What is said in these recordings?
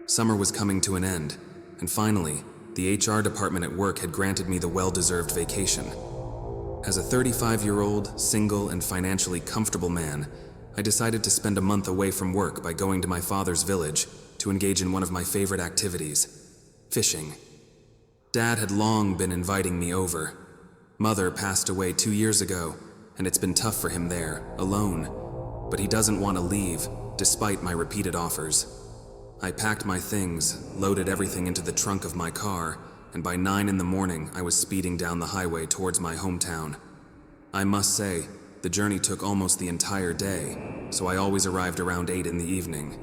Summer was coming to an end, and finally, the HR department at work had granted me the well-deserved vacation. As a 35-year-old, single, and financially comfortable man, I decided to spend a month away from work by going to my father's village to engage in one of my favorite activities, fishing. Dad had long been inviting me over. Mother passed away 2 years ago, and it's been tough for him there, alone. But he doesn't want to leave, despite my repeated offers. I packed my things, loaded everything into the trunk of my car, and by 9 in the morning, I was speeding down the highway towards my hometown. I must say, the journey took almost the entire day, so I always arrived around 8 in the evening.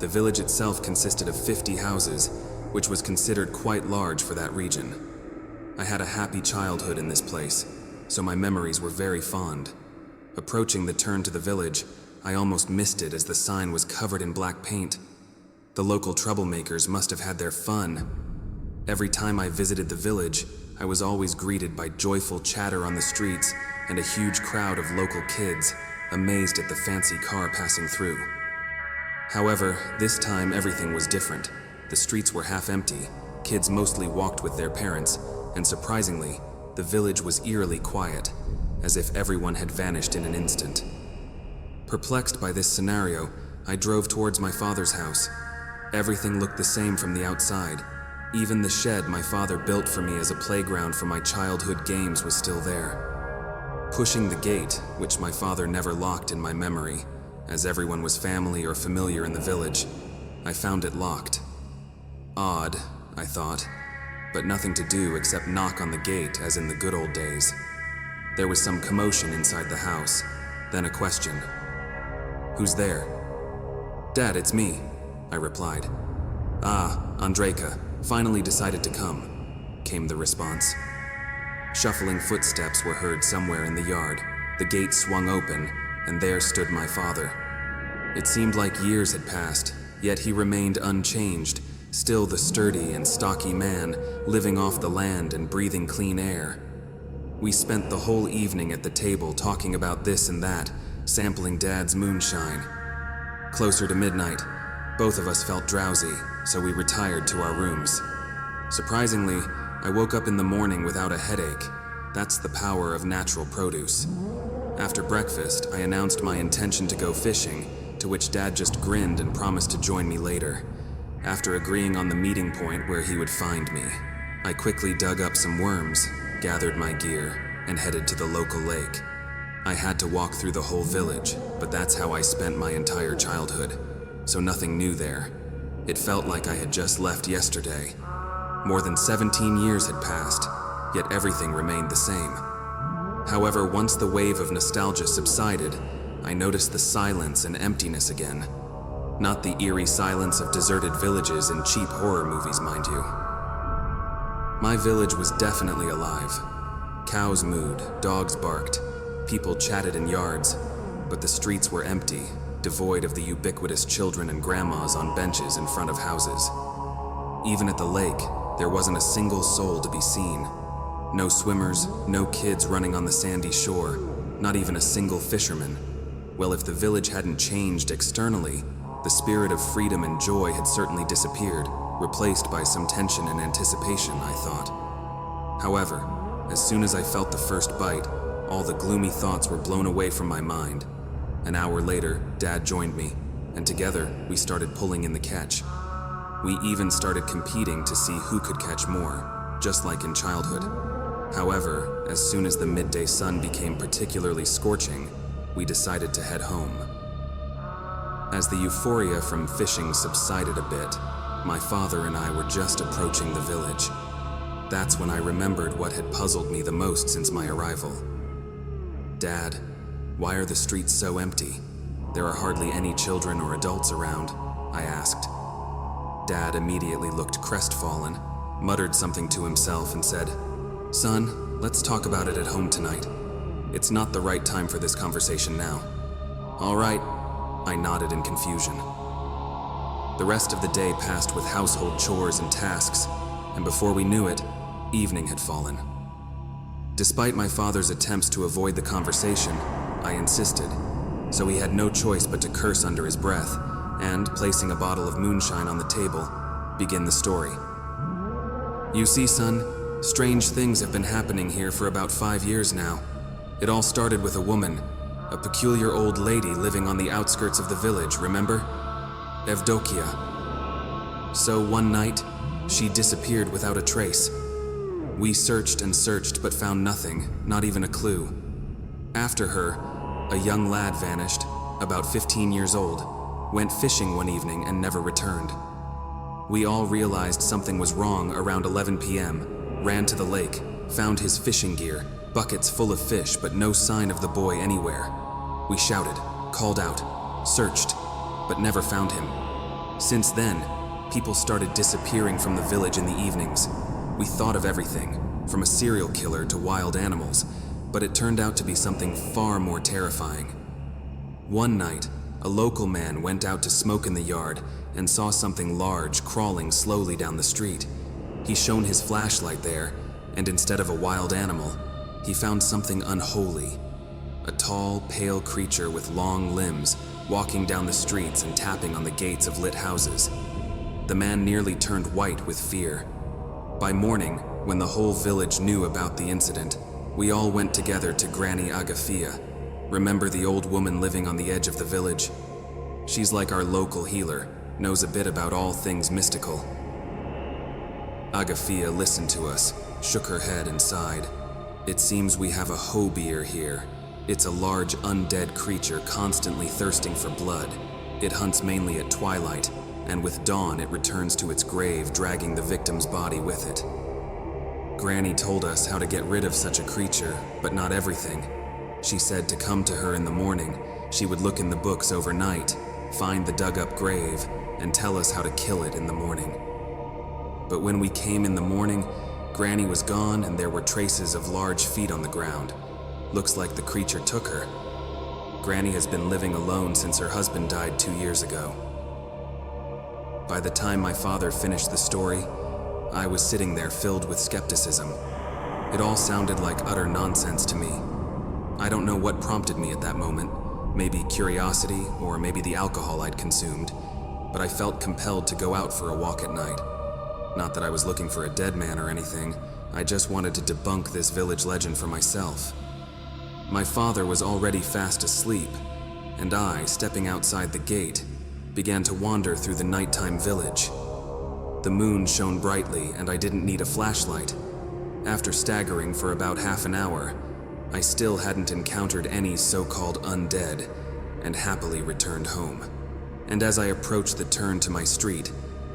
The village itself consisted of 50 houses, which was considered quite large for that region. I had a happy childhood in this place, so my memories were very fond. Approaching the turn to the village, I almost missed it as the sign was covered in black paint. The local troublemakers must have had their fun. Every time I visited the village, I was always greeted by joyful chatter on the streets and a huge crowd of local kids, amazed at the fancy car passing through. However, this time everything was different. The streets were half empty, kids mostly walked with their parents, and surprisingly, the village was eerily quiet, as if everyone had vanished in an instant. Perplexed by this scenario, I drove towards my father's house. Everything looked the same from the outside. Even the shed my father built for me as a playground for my childhood games was still there. Pushing the gate, which my father never locked in my memory, as everyone was family or familiar in the village, I found it locked. Odd, I thought, but nothing to do except knock on the gate as in the good old days. There was some commotion inside the house, then a question. "Who's there?" "Dad, it's me," I replied. "Ah, Andrejka, finally decided to come," came the response. Shuffling footsteps were heard somewhere in the yard. The gate swung open, and there stood my father. It seemed like years had passed, yet he remained unchanged, still the sturdy and stocky man, living off the land and breathing clean air. We spent the whole evening at the table talking about this and that, sampling Dad's moonshine. Closer to midnight, both of us felt drowsy, so we retired to our rooms. Surprisingly, I woke up in the morning without a headache. That's the power of natural produce. After breakfast, I announced my intention to go fishing, to which Dad just grinned and promised to join me later. After agreeing on the meeting point where he would find me, I quickly dug up some worms, gathered my gear, and headed to the local lake. I had to walk through the whole village, but that's how I spent my entire childhood, so nothing new there. It felt like I had just left yesterday. More than 17 years had passed, yet everything remained the same. However, once the wave of nostalgia subsided, I noticed the silence and emptiness again. Not the eerie silence of deserted villages in cheap horror movies, mind you. My village was definitely alive. Cows mooed, dogs barked, people chatted in yards, but the streets were empty, devoid of the ubiquitous children and grandmas on benches in front of houses. Even at the lake, there wasn't a single soul to be seen. No swimmers, no kids running on the sandy shore, not even a single fisherman. Well, if the village hadn't changed externally, the spirit of freedom and joy had certainly disappeared, replaced by some tension and anticipation, I thought. However, as soon as I felt the first bite, all the gloomy thoughts were blown away from my mind. An hour later, Dad joined me, and together we started pulling in the catch. We even started competing to see who could catch more, just like in childhood. However, as soon as the midday sun became particularly scorching, we decided to head home. As the euphoria from fishing subsided a bit, my father and I were just approaching the village. That's when I remembered what had puzzled me the most since my arrival. "Dad, why are the streets so empty? There are hardly any children or adults around," I asked. Dad immediately looked crestfallen, muttered something to himself and said, "Son, let's talk about it at home tonight. It's not the right time for this conversation now." "All right," I nodded in confusion. The rest of the day passed with household chores and tasks, and before we knew it, evening had fallen. Despite my father's attempts to avoid the conversation, I insisted, so he had no choice but to curse under his breath, and, placing a bottle of moonshine on the table, begin the story. You see, son, strange things have been happening here for about 5 years now. It all started with a woman, a peculiar old lady living on the outskirts of the village, remember? Evdokia. So one night, she disappeared without a trace. We searched and searched but found nothing, not even a clue. After her, a young lad vanished, about 15 years old, went fishing one evening and never returned. We all realized something was wrong around 11 p.m., ran to the lake, found his fishing gear, buckets full of fish, but no sign of the boy anywhere. We shouted, called out, searched, but never found him. Since then, people started disappearing from the village in the evenings. We thought of everything, from a serial killer to wild animals, but it turned out to be something far more terrifying. One night, a local man went out to smoke in the yard and saw something large crawling slowly down the street. He shone his flashlight there, and instead of a wild animal, he found something unholy. A tall, pale creature with long limbs, walking down the streets and tapping on the gates of lit houses. The man nearly turned white with fear. By morning, when the whole village knew about the incident, we all went together to Granny Agafia. Remember the old woman living on the edge of the village? She's like our local healer, knows a bit about all things mystical. Agafia listened to us, shook her head and sighed. It seems we have a hobeer here. It's a large undead creature constantly thirsting for blood. It hunts mainly at twilight, and with dawn it returns to its grave, dragging the victim's body with it. Granny told us how to get rid of such a creature, but not everything. She said to come to her in the morning, she would look in the books overnight, find the dug-up grave, and tell us how to kill it in the morning. But when we came in the morning, Granny was gone and there were traces of large feet on the ground. Looks like the creature took her. Granny has been living alone since her husband died 2 years ago. By the time my father finished the story, I was sitting there filled with skepticism. It all sounded like utter nonsense to me. I don't know what prompted me at that moment, maybe curiosity or maybe the alcohol I'd consumed, but I felt compelled to go out for a walk at night. Not that I was looking for a dead man or anything, I just wanted to debunk this village legend for myself. My father was already fast asleep, and I, stepping outside the gate, began to wander through the nighttime village. The moon shone brightly and I didn't need a flashlight. After staggering for about half an hour, I still hadn't encountered any so-called undead, and happily returned home. And as I approached the turn to my street,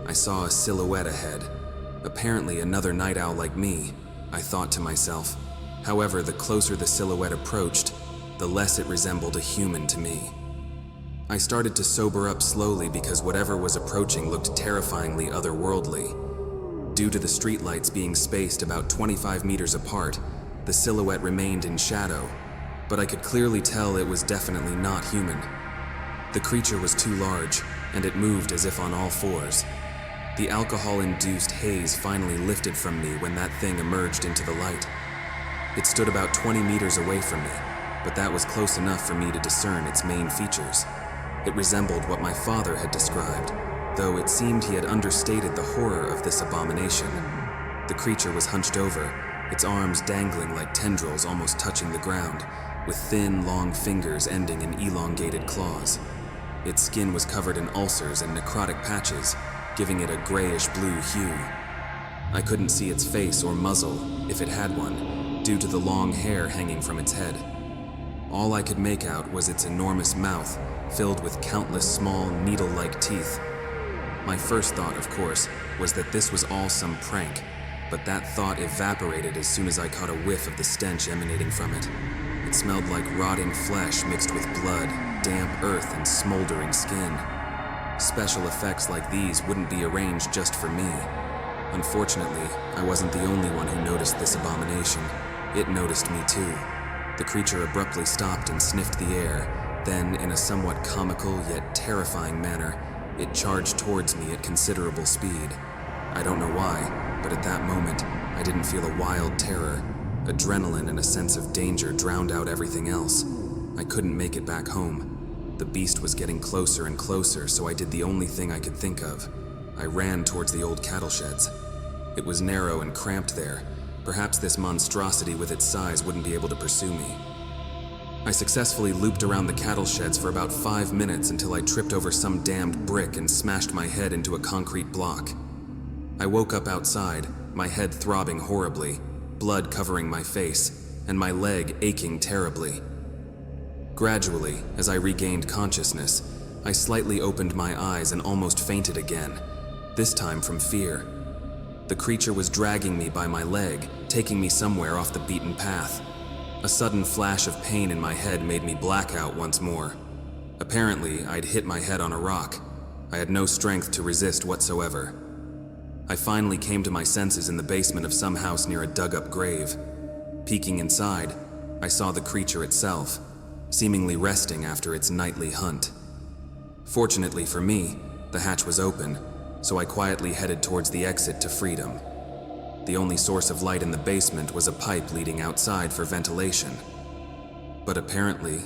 I saw a silhouette ahead. Apparently another night owl like me, I thought to myself. However, the closer the silhouette approached, the less it resembled a human to me. I started to sober up slowly because whatever was approaching looked terrifyingly otherworldly. Due to the streetlights being spaced about 25 meters apart, the silhouette remained in shadow, but I could clearly tell it was definitely not human. The creature was too large, and it moved as if on all fours. The alcohol-induced haze finally lifted from me when that thing emerged into the light. It stood about 20 meters away from me, but that was close enough for me to discern its main features. It resembled what my father had described, though it seemed he had understated the horror of this abomination. The creature was hunched over, its arms dangling like tendrils almost touching the ground, with thin, long fingers ending in elongated claws. Its skin was covered in ulcers and necrotic patches, giving it a grayish-blue hue. I couldn't see its face or muzzle, if it had one, due to the long hair hanging from its head. All I could make out was its enormous mouth, filled with countless small, needle-like teeth. My first thought, of course, was that this was all some prank, but that thought evaporated as soon as I caught a whiff of the stench emanating from it. It smelled like rotting flesh mixed with blood, damp earth, and smoldering skin. Special effects like these wouldn't be arranged just for me. Unfortunately, I wasn't the only one who noticed this abomination. It noticed me too. The creature abruptly stopped and sniffed the air. Then, in a somewhat comical yet terrifying manner, it charged towards me at considerable speed. I don't know why, but at that moment, I didn't feel a wild terror. Adrenaline and a sense of danger drowned out everything else. I couldn't make it back home. The beast was getting closer and closer, so I did the only thing I could think of. I ran towards the old cattle sheds. It was narrow and cramped there. Perhaps this monstrosity with its size wouldn't be able to pursue me. I successfully looped around the cattle sheds for about 5 minutes until I tripped over some damned brick and smashed my head into a concrete block. I woke up outside, my head throbbing horribly, blood covering my face, and my leg aching terribly. Gradually, as I regained consciousness, I slightly opened my eyes and almost fainted again, this time from fear. The creature was dragging me by my leg, taking me somewhere off the beaten path. A sudden flash of pain in my head made me black out once more. Apparently, I'd hit my head on a rock. I had no strength to resist whatsoever. I finally came to my senses in the basement of some house near a dug-up grave. Peeking inside, I saw the creature itself, seemingly resting after its nightly hunt. Fortunately for me, the hatch was open, so I quietly headed towards the exit to freedom. The only source of light in the basement was a pipe leading outside for ventilation. But apparently,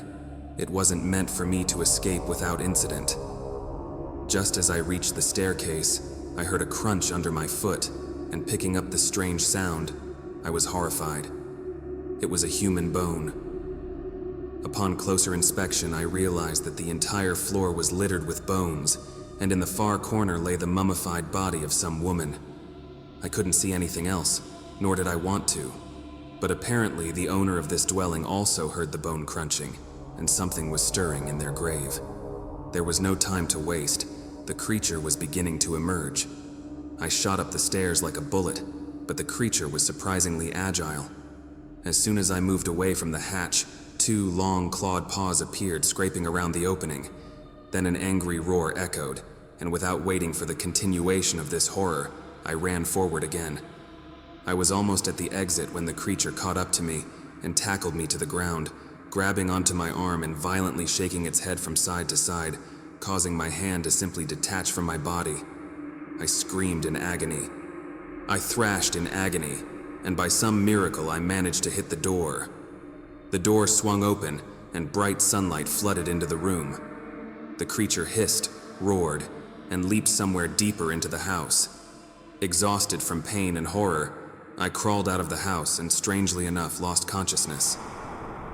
it wasn't meant for me to escape without incident. Just as I reached the staircase, I heard a crunch under my foot, and picking up the strange sound, I was horrified. It was a human bone. Upon closer inspection, I realized that the entire floor was littered with bones, and in the far corner lay the mummified body of some woman. I couldn't see anything else, nor did I want to. But apparently the owner of this dwelling also heard the bone crunching, and something was stirring in their grave. There was no time to waste. The creature was beginning to emerge. I shot up the stairs like a bullet, but the creature was surprisingly agile. As soon as I moved away from the hatch, 2 long clawed paws appeared, scraping around the opening. Then an angry roar echoed, and without waiting for the continuation of this horror, I ran forward again. I was almost at the exit when the creature caught up to me and tackled me to the ground, grabbing onto my arm and violently shaking its head from side to side, causing my hand to simply detach from my body. I screamed in agony. I thrashed in agony, and by some miracle I managed to hit the door. The door swung open, and bright sunlight flooded into the room. The creature hissed, roared, and leaped somewhere deeper into the house. Exhausted from pain and horror, I crawled out of the house and, strangely enough, lost consciousness.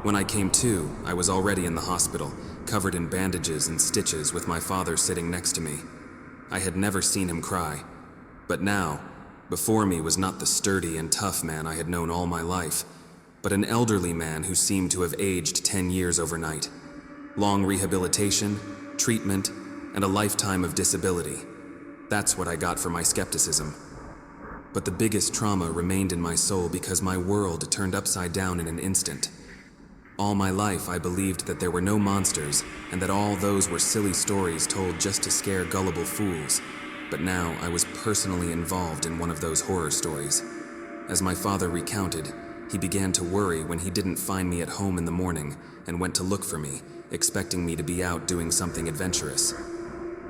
When I came to, I was already in the hospital, covered in bandages and stitches, with my father sitting next to me. I had never seen him cry, but now, before me was not the sturdy and tough man I had known all my life, but an elderly man who seemed to have aged 10 years overnight. Long rehabilitation, treatment, and a lifetime of disability. That's what I got for my skepticism. But the biggest trauma remained in my soul because my world turned upside down in an instant. All my life I believed that there were no monsters and that all those were silly stories told just to scare gullible fools. But now I was personally involved in one of those horror stories. As my father recounted, he began to worry when he didn't find me at home in the morning and went to look for me, expecting me to be out doing something adventurous.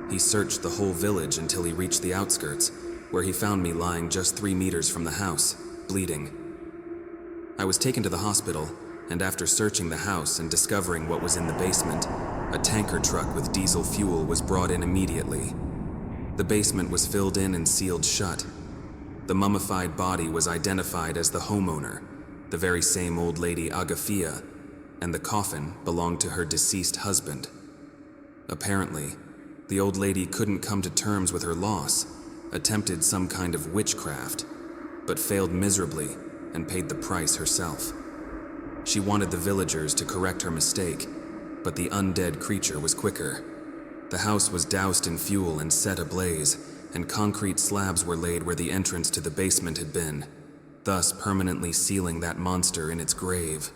He searched the whole village until he reached the outskirts, where he found me lying just 3 meters from the house, bleeding. I was taken to the hospital, and after searching the house and discovering what was in the basement, a tanker truck with diesel fuel was brought in immediately. The basement was filled in and sealed shut. The mummified body was identified as the homeowner, the very same old lady Agafia, and the coffin belonged to her deceased husband. Apparently, the old lady couldn't come to terms with her loss, attempted some kind of witchcraft, but failed miserably and paid the price herself. She wanted the villagers to correct her mistake, but the undead creature was quicker. The house was doused in fuel and set ablaze, and concrete slabs were laid where the entrance to the basement had been, thus permanently sealing that monster in its grave.